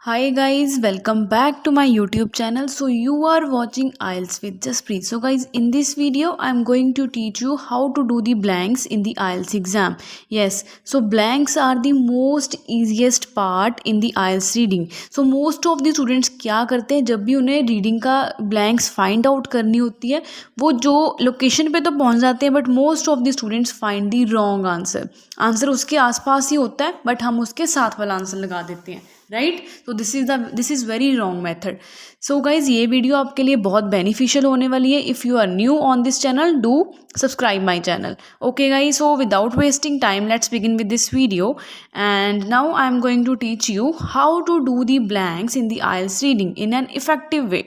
Hi guys, welcome back to my YouTube channel. So you are watching IELTS with Jaspreet. So guys, in this video I am going to teach you how to do the blanks in the IELTS exam. Yes, so blanks are the most easiest part in the IELTS reading. So most of the students क्या करते हैं, जब भी उन्हें reading का blanks find out करनी होती है वो जो लोकेशन पे तो पहुंच जाते हैं, but most of the students find the wrong answer उसके आसपास ही होता है बट हम उसके साथ वाला आंसर लगा देते हैं, राइट. तो this is very wrong method. So guys, ये वीडियो आपके लिए बहुत बेनिफिशियल होने वाली है. If you are new on this channel, do subscribe my channel. Okay guys, so without wasting time let's begin with this video. And now I am going to teach you how to do the blanks in the IELTS reading in an effective way.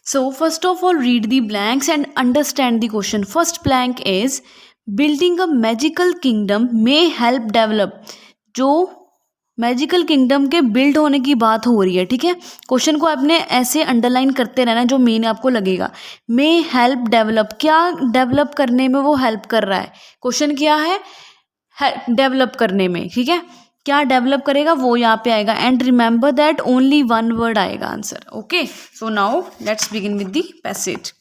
So first of all, read the blanks and understand the question. First blank is building a magical kingdom may help develop. जो magical kingdom के build होने की बात हो रही है, ठीक है. क्वेश्चन को आपने ऐसे अंडरलाइन करते रहना जो मेन आपको लगेगा. मे हेल्प डेवलप, क्या डेवलप करने में वो हेल्प कर रहा है. क्वेश्चन क्या है, डेवलप करने में, ठीक है. क्या डेवलप करेगा वो यहाँ पे आएगा. And remember that only one word आएगा answer. Okay, so now let's begin with the passage.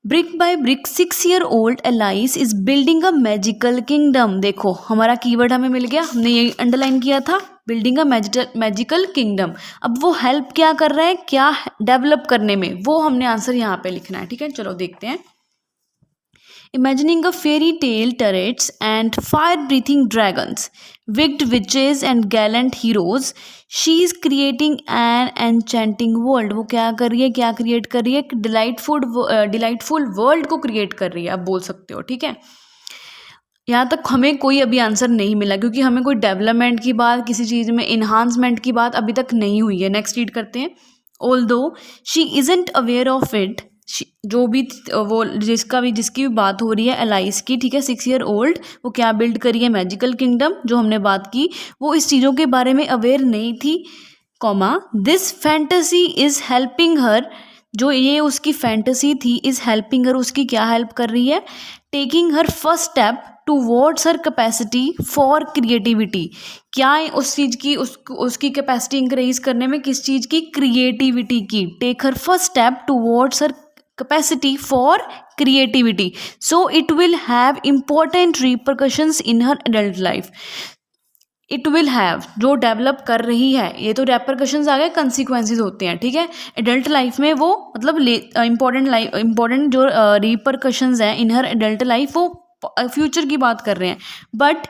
Brick by brick 6-year-old Alice is building a magical kingdom. देखो हमारा कीवर्ड हमें मिल गया, हमने ये अंडरलाइन किया था, बिल्डिंग अ मैजिकल किंगडम. अब वो हेल्प क्या कर रहा है, क्या डेवलप करने में, वो हमने आंसर यहाँ पे लिखना है, ठीक है. चलो देखते हैं. Imagining a fairy tale turrets and fire-breathing dragons, wicked witches and gallant heroes, she is creating an enchanting world. वो क्या कर रही है, क्या क्रिएट कर रही है, डिलाइटफुल वर्ल्ड को क्रिएट कर रही है, आप बोल सकते हो, ठीक है. यहाँ तक हमें कोई अभी आंसर नहीं मिला क्योंकि हमें कोई डेवलपमेंट की बात, किसी चीज़ में इन्हांसमेंट की बात अभी तक नहीं हुई है. नेक्स्ट रीड करते हैं. Although she isn't aware of it, जो भी वो जिसकी भी बात हो रही है एलाइस की, ठीक है, 6-year-old, वो क्या बिल्ड करी है, मैजिकल किंगडम, जो हमने बात की, वो इस चीज़ों के बारे में अवेयर नहीं थी. Comma, this fantasy is helping her, जो ये उसकी फैंटेसी थी, इज़ हेल्पिंग हर, उसकी क्या हेल्प कर रही है, taking her first step towards her capacity for creativity. क्या उस चीज़ की उसकी कैपेसिटी इंक्रीज करने में, किस चीज़ की, क्रिएटिविटी की. Take her first step towards her capacity for creativity, so it will have important repercussions in her adult life. It will have, जो डेवलप कर रही है, ये तो रेपरकशंस आ गए, कंसिक्वेंसेज होते हैं, ठीक है. एडल्ट लाइफ में वो मतलब इंपॉर्टेंट जो रिपरकशंस हैं इन हर एडल्ट लाइफ, वो फ्यूचर की बात कर रहे हैं. But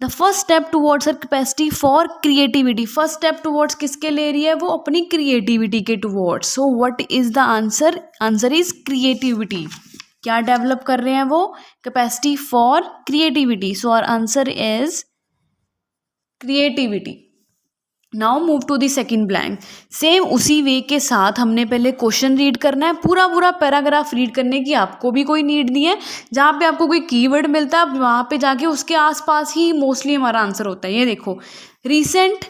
the first step towards her capacity for creativity, first step towards किसके ले रही है, वो अपनी क्रिएटिविटी के towards. So what is the answer, answer is creativity. क्या डेवलप कर रहे हैं वो, capacity for creativity. So our answer is creativity. Now move to the second blank. Same उसी वे के साथ हमने पहले क्वेश्चन रीड करना है, पूरा पैराग्राफ रीड करने की आपको भी कोई नीड नहीं है. जहाँ पे आपको कोई कीवर्ड मिलता है वहाँ पे जाके उसके आसपास ही मोस्टली हमारा आंसर होता है. ये देखो, recent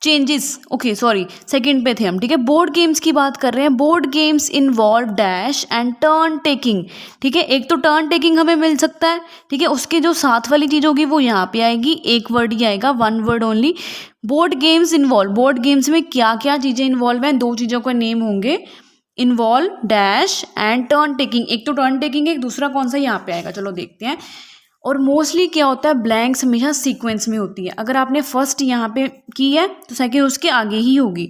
changes, okay sorry, second पे थे हम, ठीक है. बोर्ड गेम्स की बात कर रहे हैं. Board games involve dash and turn taking, ठीक है. एक तो टर्न टेकिंग हमें मिल सकता है, ठीक है. उसके जो साथ वाली चीज़ होगी वो यहाँ पे आएगी, एक वर्ड ही आएगा, one word only. Board games involve, board games में क्या क्या चीज़ें इन्वॉल्व हैं, दो चीज़ों का नेम होंगे, involve dash and turn taking. एक तो टर्न टेकिंग है, एक दूसरा कौन सा यहाँ पे आएगा, चलो देखते हैं. और मोस्टली क्या होता है, ब्लैंक्स हमेशा सीक्वेंस में होती है. अगर आपने फर्स्ट यहाँ पे की है तो सेकेंड उसके आगे ही होगी.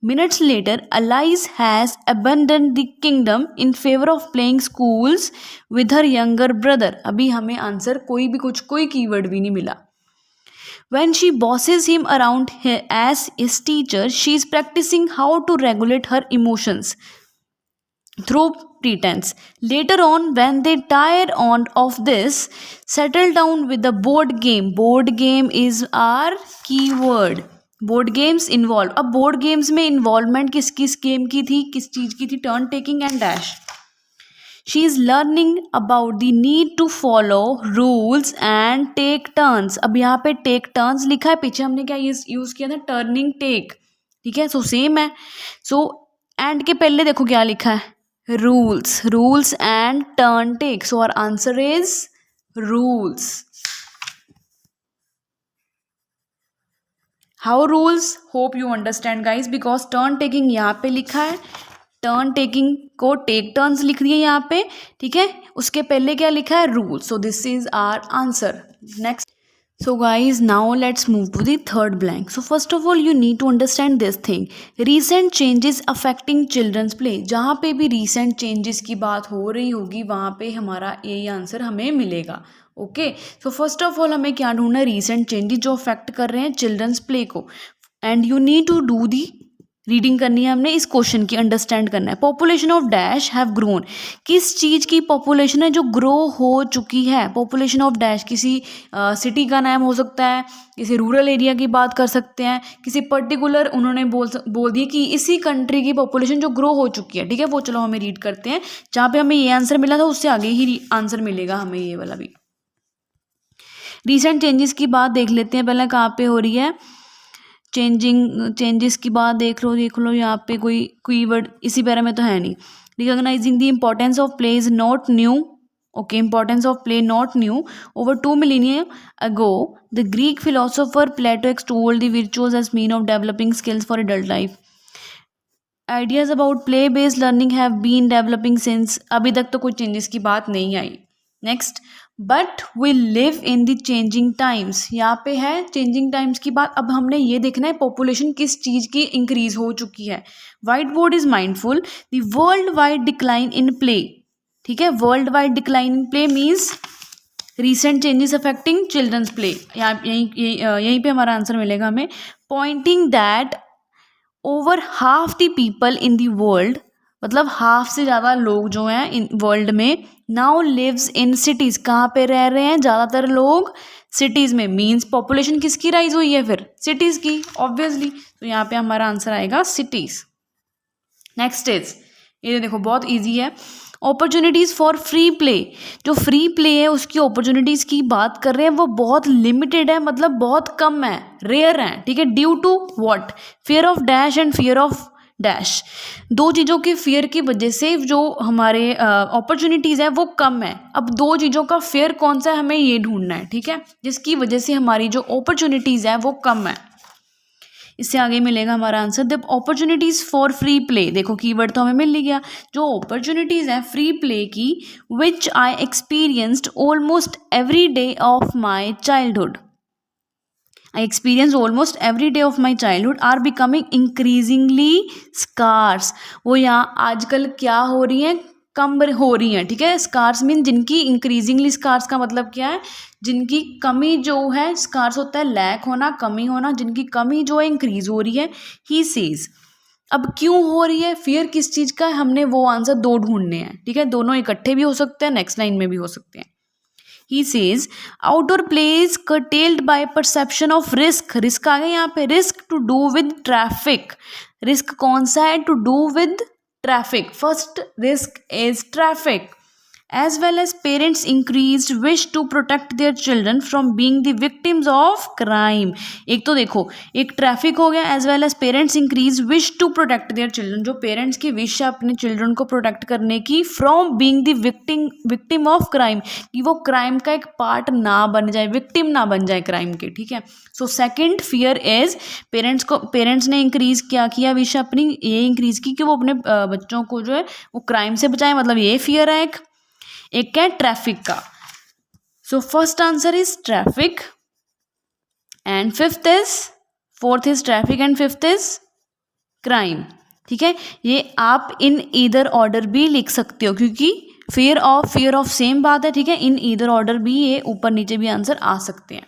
Minutes later Alice has abandon the kingdom in favour of playing schools with her younger brother. अभी हमें आंसर कोई कीवर्ड भी नहीं मिला. When she bosses him around as his teacher, she is practicing how to regulate her emotions through pretense. Later on, when they tire on of this, settle down with the board game. Board game is our keyword. Board games involve. अब board games में involvement किस किस game की थी, किस चीज़ की थी, turn taking and dash. She is learning about the need to follow rules and take turns. अब यहाँ पे टेक टर्न्स लिखा है, पीछे हमने क्या यूज़ किया था, टर्निंग टेक, ठीक है. सो सेम है. सो एंड के पहले देखो क्या लिखा है, rules and turn take. So our answer is rules. How rules, hope you understand guys, because turn taking यहाँ पे लिखा है, टर्न टेकिंग को टेक टर्न्स लिख दिए यहाँ पे, ठीक है, उसके पहले क्या लिखा है, rule. So this is our answer. Next. So guys, now let's move to the third blank. So first of all, you need to understand this thing. Recent changes affecting children's play. जहाँ पे भी recent changes की बात हो रही होगी वहाँ पे हमारा यही आंसर हमें मिलेगा. Okay, so first of all हमें क्या ढूंढना है, recent changes जो अफेक्ट कर रहे हैं चिल्ड्रंस प्ले को. And you need to do the reading करनी है, हमने इस क्वेश्चन की अंडरस्टैंड करना है. Population of dash have grown. किस चीज़ की पॉपुलेशन है जो ग्रो हो चुकी है. पॉपुलेशन ऑफ डैश किसी सिटी का नाम हो सकता है, किसी रूरल एरिया की बात कर सकते हैं, किसी पर्टिकुलर उन्होंने बोल दिया कि इसी कंट्री की पॉपुलेशन जो ग्रो हो चुकी है, ठीक है, वो चलो हमें रीड करते हैं. जहाँ पे हमें ये आंसर मिला था उससे आगे ही आंसर मिलेगा हमें ये वाला भी. रिसेंट चेंजेस की बात देख लेते हैं पहले कहाँ पे हो रही है. चेंजेस की बात देख लो यहाँ पे कोई कीवर्ड इसी पैरा में तो है नहीं. Recognising the importance of play is not new. Okay, importance of play not new. Over 2 millennia ago the Greek philosopher Plato extolled the virtues as mean of developing skills for adult life. Ideas about play based learning have been developing since. अभी तक तो कोई changes की बात नहीं आई. Next, but we live in the changing times. यहाँ पे है चेंजिंग टाइम्स की बात. अब हमने ये देखना है पॉपुलेशन किस चीज़ की इंक्रीज हो चुकी है. White board is mindful the world wide decline in play. ठीक है, world wide decline in play means recent changes affecting children's play. यहाँ यहीं पे हमारा आंसर मिलेगा हमें. Pointing that over half the people in the world, मतलब half से ज़्यादा लोग जो हैं इन वर्ल्ड में नाउ लिव्स इन सिटीज़. कहाँ पे रह रहे हैं ज़्यादातर लोग, सिटीज़ में. मीन्स पॉपुलेशन किसकी राइज हुई है फिर, सिटीज़ की ऑब्वियसली. तो यहाँ पे हमारा आंसर आएगा सिटीज़. नेक्स्ट इज, ये देखो बहुत इजी है. Opportunities for free play. जो फ्री प्ले है उसकी अपॉर्चुनिटीज़ की बात कर रहे हैं वो बहुत लिमिटेड है, मतलब बहुत कम है, रेयर है. ठीक है, due to what, fear of dash and fear of dash. दो चीज़ों के फियर की वजह से जो हमारे अपॉर्चुनिटीज़ है वो कम है. अब दो चीज़ों का फियर कौन सा है हमें ये ढूंढना है. ठीक है, जिसकी वजह से हमारी जो अपॉर्चुनिटीज़ है वो कम है. इससे आगे मिलेगा हमारा answer the opportunities for free play. देखो कीवर्ड तो हमें मिल ही गया. जो अपॉर्चुनिटीज़ हैं फ्री प्ले की, which I experienced almost every day of my childhood. I experience almost every day of my childhood are becoming increasingly scarce. वो यहाँ आजकल क्या हो रही हैं, कम हो रही हैं. ठीक है, स्कार्स मीन जिनकी, इंक्रीजिंगली स्कार्स का मतलब क्या है, जिनकी कमी जो है, स्कार्स होता है लैक होना, कमी होना, जिनकी कमी जो है इंक्रीज हो रही है. He says. अब क्यों हो रही है, फियर किस चीज़ का है, हमने वो आंसर दो ढूंढने हैं. ठीक है, दोनों इकट्ठे भी हो सकते हैं, नेक्स्ट लाइन में भी हो सकते हैं. He says outdoor play is curtailed by perception of risk. Risk आ गया यहाँ पे, risk to do with traffic. Risk कौन सा है, to do with traffic. First risk is traffic. as well as parents increased wish to protect their children from being the victims of crime. एक तो देखो, एक ट्रैफिक हो गया, as well as parents increased wish to protect their children. जो parents की wish है अपने चिल्ड्रन को प्रोटेक्ट करने की, from being the victim of crime, कि वो क्राइम का एक पार्ट ना बन जाए, विक्टिम ना बन जाए क्राइम के. ठीक है, so second fear is, parents ने इंक्रीज क्या किया, विश अपनी ये इंक्रीज की कि वो अपने बच्चों को जो है वो क्राइम से बचाए, मतलब ये फियर है. एक है ट्रैफिक का. So first answer is traffic and fourth is traffic and fifth is crime. ठीक है, ये आप इन ईदर ऑर्डर भी लिख सकते हो क्योंकि फियर ऑफ सेम बात है. ठीक है, इन ईदर ऑर्डर भी ये ऊपर नीचे भी आंसर आ सकते हैं.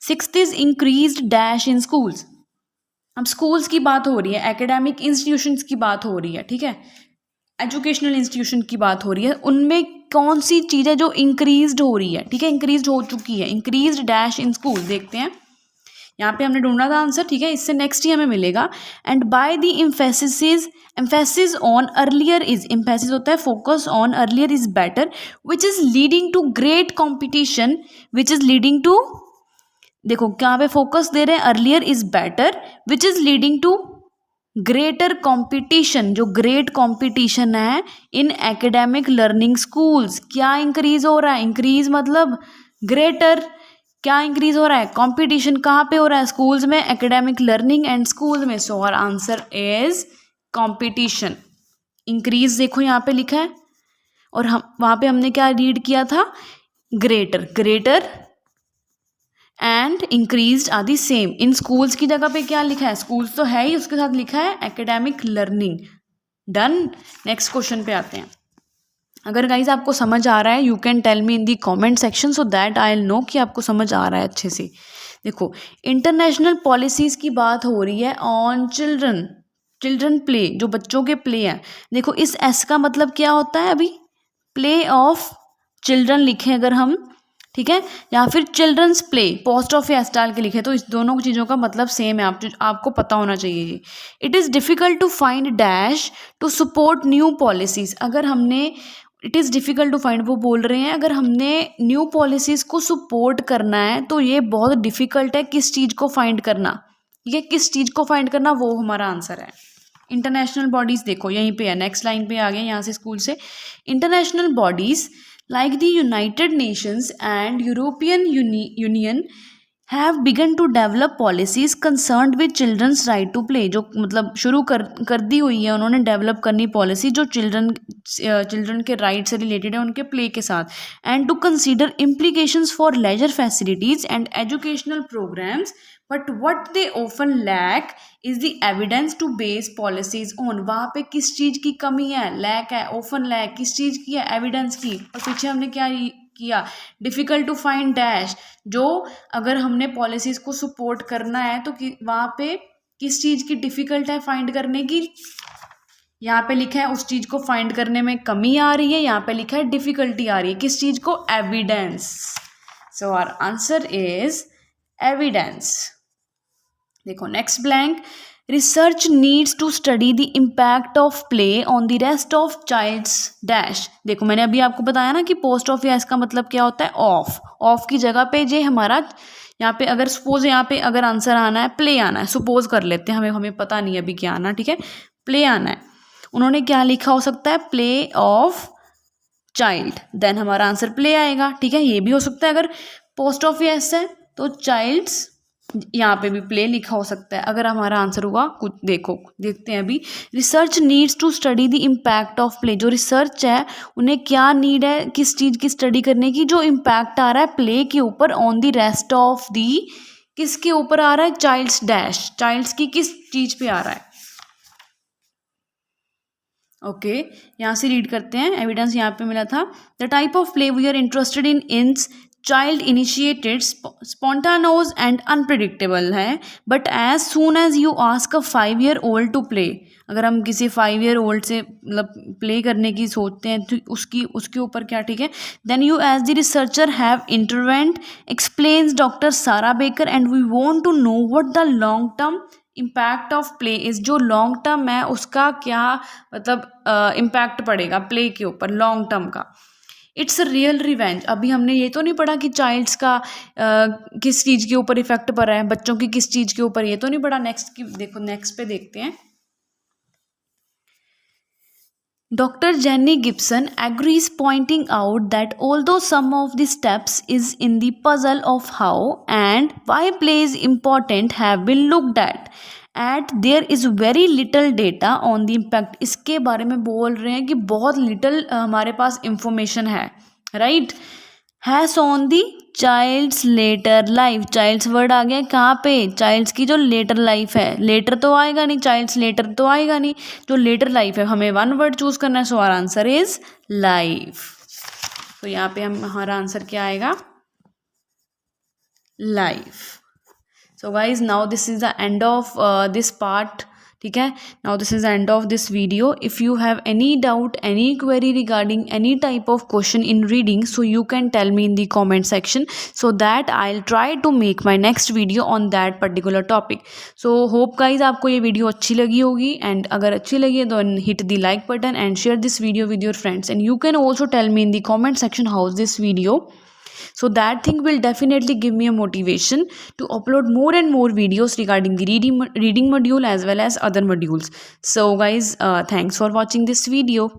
Sixth is increased dash in schools. अब स्कूल्स की बात हो रही है, एकेडमिक इंस्टीट्यूशंस की बात हो रही है. ठीक है, एजुकेशनल इंस्टीट्यूशन की बात हो रही है. उनमें कौन सी चीज़ है जो इंक्रीज्ड हो रही है. ठीक है, इंक्रीज्ड हो चुकी है. इंक्रीज्ड डैश इन स्कूल देखते हैं, यहाँ पे हमने ढूंढा था आंसर. ठीक है, इससे नेक्स्ट ही हमें मिलेगा. And by the emphasis on earlier is, emphasis होता है focus on, earlier is better, which is leading to great competition, which is leading to, देखो क्या पे फोकस दे रहे हैं, earlier is better, which is leading to greater competition. जो great competition है इन एकेडमिक लर्निंग स्कूल्स, क्या increase हो रहा है, इंक्रीज मतलब ग्रेटर. क्या इंक्रीज हो रहा है? कंपटीशन कहाँ पे हो रहा है? स्कूल्स में, एकेडमिक लर्निंग एंड स्कूल में. So our answer is competition. Increase देखो यहाँ पे लिखा है, और हम वहाँ पे हमने क्या रीड किया था? Greater. Greater and increased are the same. In schools की जगह पे क्या लिखा है? स्कूल्स तो है ही, उसके साथ लिखा है academic learning. Done. Next question पे आते हैं. अगर गाइज आपको समझ आ रहा है, you can tell me in the comment section so that I will know कि आपको समझ आ रहा है अच्छे से. देखो, इंटरनेशनल पॉलिसीज़ की बात हो रही है ऑन चिल्ड्रन. चिल्ड्रन प्ले, जो बच्चों के प्ले हैं. देखो, इस एस का मतलब क्या होता है? अभी प्ले ऑफ चिल्ड्रन लिखें अगर हम, ठीक है, या फिर children's play apostrophe S डाल के लिखे, तो इस दोनों चीज़ों का मतलब सेम है. आपको पता होना चाहिए ये. It is difficult to find dash to support new policies. अगर हमने it is difficult to find, वो बोल रहे हैं अगर हमने न्यू पॉलिसीज़ को सपोर्ट करना है तो ये बहुत डिफ़िकल्ट है. किस चीज़ को फाइंड करना, ये किस चीज़ को फाइंड करना, वो हमारा आंसर है. इंटरनेशनल बॉडीज़ देखो यहीं पे है, नेक्स्ट लाइन पे आ गए यहाँ से स्कूल से. International bodies like the United Nations and European Union have begun to develop policies concerned with children's right to play. जो मतलब शुरू कर दी हुई है उन्होंने डेवलप करनी पॉलिसी जो चिल्ड्रन के राइट से रिलेटेड है, उनके प्ले के साथ. And to consider implications for leisure facilities and educational programs, but what they often lack is the evidence to base policies on. वहाँ पे किस चीज़ की कमी है? लैक है, often lack. किस चीज़ की है? एविडेंस की. और पीछे हमने क्या किया? Difficult to find dash. जो अगर हमने पॉलिसीज़ को सपोर्ट करना है तो वहाँ पे किस चीज़ की डिफ़िकल्ट है फाइंड करने की? यहाँ पे लिखा है उस चीज़ को फाइंड करने में कमी आ रही है, यहाँ पे लिखा है डिफ़िकल्टी आ रही है. किस चीज़ को? Evidence. So our answer is evidence. देखो next blank. Research needs to study the impact of play on the rest of child's dash. देखो मैंने अभी आपको बताया ना कि पोस्ट ऑफ या इसका मतलब क्या होता है? ऑफ. ऑफ की जगह पे जे हमारा यहाँ पे अगर सपोज यहाँ पे अगर आंसर आना है प्ले आना है, सपोज कर लेते हैं, हमें पता नहीं है अभी क्या आना, ठीक है, प्ले आना है. उन्होंने क्या लिखा हो सकता है? Play of child. देन हमारा आंसर प्ले आएगा, ठीक है. ये भी हो सकता है अगर पोस्ट ऑफ यस है तो चाइल्ड्स, यहाँ पे भी प्ले लिखा हो सकता है. अगर हमारा आंसर हुआ कुछ, देखो देखते हैं अभी. Research needs to study the impact of play. जो रिसर्च है उन्हें क्या नीड है? किस चीज़ की स्टडी करने की? जो इम्पैक्ट आ रहा है प्ले के ऊपर on the rest of the, किसके ऊपर आ रहा है? Child's dash. चाइल्ड्स की किस चीज़ पे आ रहा है? ओके, यहाँ से रीड करते हैं. एविडेंस यहाँ पे मिला था. The type of play we are interested in is child initiated, spontaneous and unpredictable है. But as soon as you ask a 5 year old to play, अगर हम किसी 5 year old से मतलब प्ले करने की सोचते हैं तो उसके ऊपर क्या, ठीक है. Then you as the researcher have intervened, explains doctor Sarah Baker, and we want to know what the long term impact of play is. जो लॉन्ग टर्म है उसका क्या मतलब इम्पैक्ट पड़ेगा प्ले के ऊपर लॉन्ग टर्म का. It's real revenge. अभी हमने ये तो नहीं पढ़ा कि चाइल्ड्स का किस चीज़ के ऊपर इफेक्ट पड़ रहा है, बच्चों की किस चीज़ के ऊपर, ये तो नहीं पढ़ा. नेक्स्ट की देखो, नेक्स्ट पे देखते हैं. Dr. Jenny Gibson agrees, pointing out that although some of the steps is in the puzzle of how and why play is important have been looked at there is very little data on the impact. इसके बारे में बोल रहे हैं कि बहुत little हमारे पास information है, right? Has on the child's later life. Child's word आ गया कहाँ पे? चाइल्ड्स की जो लेटर लाइफ है. लेटर तो आएगा नहीं, चाइल्ड्स लेटर तो आएगा नहीं, जो लेटर लाइफ है हमें वन वर्ड चूज करना है. So our answer is life. तो यहाँ पे हमारा आंसर क्या आएगा? Life. So guys now this is the end of this part, ठीक है. Now this is the end of this video. If you have any doubt, any query regarding any type of question in reading, so you can tell me in the comment section so that I'll try to make my next video on that particular topic. So hope guys आपको ये video अच्छी लगी होगी, and अगर अच्छी लगी है तो hit the like button and share this video with your friends, and you can also tell me in the comment section how's this video. So that thing will definitely give me a motivation to upload more and more videos regarding the reading module as well as other modules. So guys, thanks for watching this video.